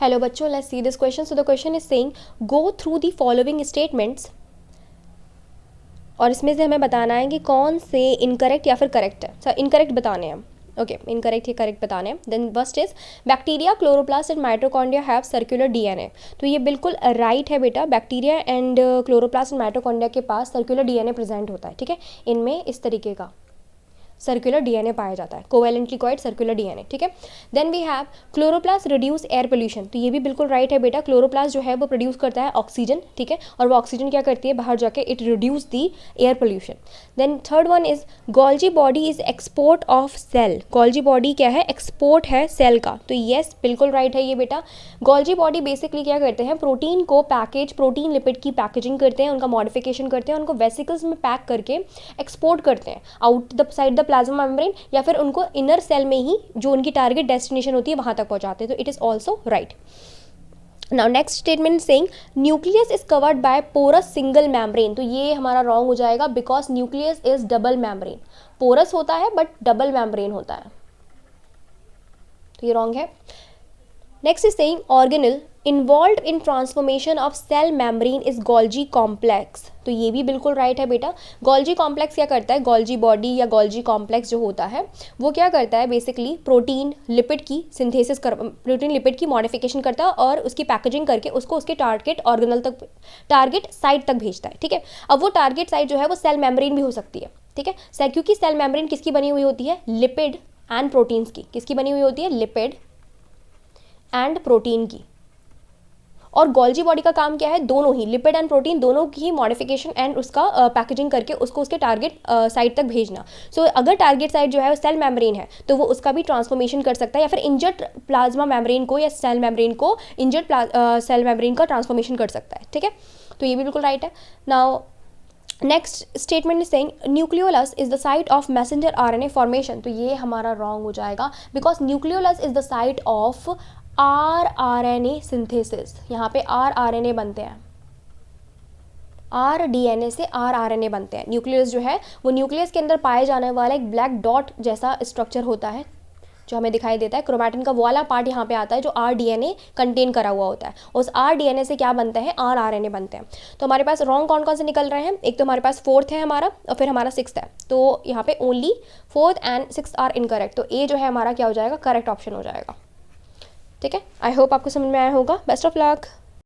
Hello बच्चों, let's see this question. So the question is saying go through the following statements और इसमें से हमें बताना है कि कौन से इनकरेक्ट या फिर करेक्ट है. सर इनकरेक्ट बताने हैं. ओके, इनकरेक्ट या करेक्ट बताने हैं. Then first is bacteria, chloroplast and mitochondria have circular DNA. तो ये बिल्कुल राइट है बेटा. Bacteria and chloroplast and mitochondria के पास सर्कुलर डीएनए प्रेजेंट होता है. ठीक है, इनमें इस तरीके का सर्कुलर डीएनए पाया जाता है, कोवेलेंटली कॉइड सर्कुलर डीएनए. ठीक है. Then we have chloroplast reduce air pollution. तो ये भी बिल्कुल राइट है बेटा. क्लोरोप्लास्ट जो है वो प्रोड्यूस करता है ऑक्सीजन. ठीक है, और वो ऑक्सीजन क्या करती है, बाहर जाके it reduce the air pollution. Then third one is Golgi body is export of cell. Golgi body क्या है, एक्सपोर्ट है सेल का. तो येस बिल्कुल राइट है ये बेटा. गोल्जी बॉडी बेसिकली क्या करते हैं, प्रोटीन को पैकेज, प्रोटीन लिपिड की पैकेजिंग करते हैं, उनका मॉडिफिकेशन करते हैं, उनको वेसिकल्स में पैक करके एक्सपोर्ट करते हैं out the side the plasma membrane, या फिर उनको इनर सेल में ही जो उनकी टारगेट डेस्टिनेशन होती है वहां तक पहुंचाते हैं. तो it is also right. Now next statement saying nucleus is covered by porous single membrane. तो ये हमारा रॉन्ग हो जाएगा because nucleus is double membrane. Porous होता है बट डबल मेम्ब्रेन होता है, तो ये रॉन्ग है. Next is saying organelle involve in transformation of cell membrane is Golgi complex. तो ये भी बिल्कुल राइट है बेटा. गोल्जी कॉम्प्लेक्स क्या करता है, गोल्जी बॉडी या गोल्जी कॉम्प्लेक्स जो होता है वो क्या करता है, बेसिकली प्रोटीन लिपिड की सिंथेसिस प्रोटीन लिपिड की मॉडिफिकेशन करता है और उसकी पैकेजिंग करके उसको उसके टारगेट ऑर्गेनल तक, टारगेट साइट तक भेजता है. ठीक है, अब वो टारगेट साइट जो है वो सेल मेम्ब्रेन भी हो सकती है. ठीक है, क्योंकि सेल मेम्ब्रेन किसकी बनी हुई होती है, लिपिड एंड प्रोटीन्स की. किसकी बनी हुई होती है, लिपिड एंड प्रोटीन की. और गोल्जी बॉडी का काम क्या है, दोनों ही लिपिड एंड प्रोटीन दोनों की मॉडिफिकेशन एंड उसका पैकेजिंग करके उसको उसके टारगेट साइट तक भेजना. सो अगर टारगेट साइट जो है वो सेल मेम्ब्रेन है तो वो उसका भी ट्रांसफॉर्मेशन कर सकता है, या फिर इंजर्ड प्लाज्मा मेम्ब्रेन को या सेल मेम्ब्रेन को इंजर्ड सेल मेम्ब्रेन का ट्रांसफॉर्मेशन कर सकता है. ठीक है, तो ये भी बिल्कुल राइट है. Now next statement is saying nucleolus is the site of messenger RNA formation. तो ये हमारा रॉन्ग हो जाएगा because nucleolus is the site of RNA synthesis. यहाँ पे आरएनए बनते हैं, डीएनए से आरएनए बनते हैं. न्यूक्लियस जो है वो न्यूक्लियस के अंदर पाए जाने वाला एक ब्लैक डॉट जैसा स्ट्रक्चर होता है जो हमें दिखाई देता है. क्रोमैटिन का वो वाला पार्ट यहाँ पे आता है जो डीएनए कंटेन करा हुआ होता है. उस डीएनए से क्या बनता है, आरएनए बनते हैं. तो हमारे पास रॉन्ग कौन कौन से निकल रहे हैं, एक तो हमारे पास फोर्थ है हमारा और फिर हमारा सिक्स्थ है. तो यहाँ पे only fourth and sixth are incorrect. तो ए जो है हमारा क्या हो जाएगा, करेक्ट ऑप्शन हो जाएगा. ठीक है, आई होप आपको समझ में आया होगा. Best of luck.